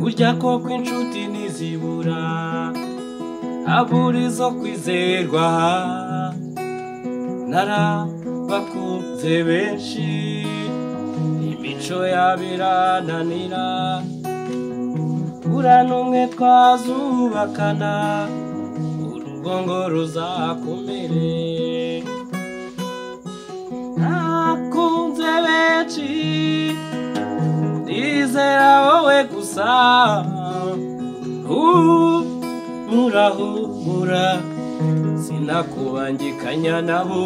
Burya koko inshuti ntizibura habura izo kwizerwa narabakunze benshi imico yabirananira ura n'umwe twazubakana urugo ngo ruzakomere nakunze benshi ndizera wowe gusa humura sinakubangikanya nabo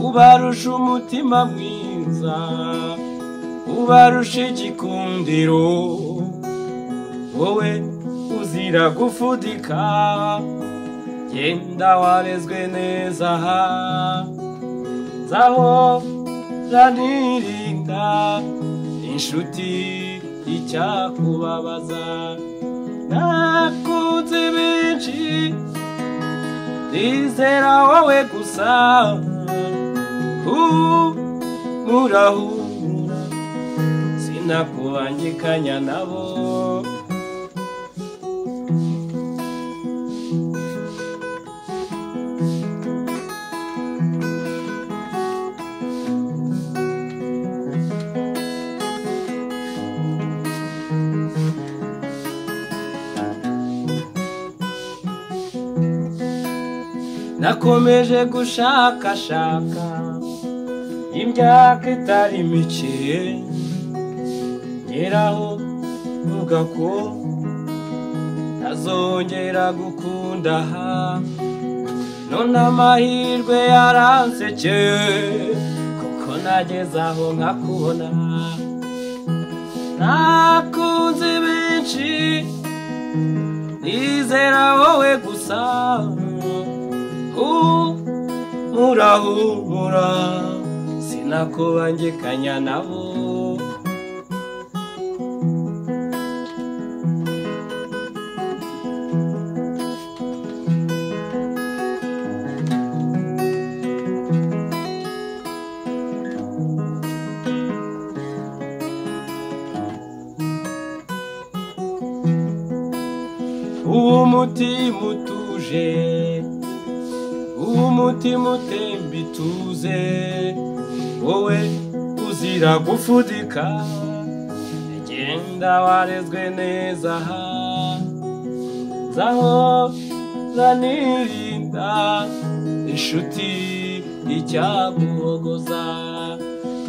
ubarusha umutima mwiza ubarusha igikundiro wowe uzira gufudika genda warezwe neza zaho ranirinda inshuti icyakubabaza nakunze benshi ndizera wowe gusa humura sinakubangikanya nabo nakomeje gushakashaka imyaka itari mike ngeraho mvuga ko ntazongera gukunda none amahirwe yaransekeye kuko nageze aho nkakubona nakunze benshi ndizera wowe gusa humura sinakubangikanya nabo umutima utuje umutima utemba ituze wowe uzira gufudika genda warezwe neza zaho ranirinda inshuti icyaguhogoza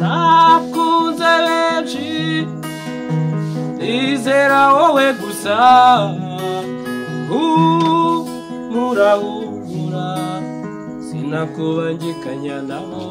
nakunze benshi ndizera wowe gusa humura sinakubangikanya nabo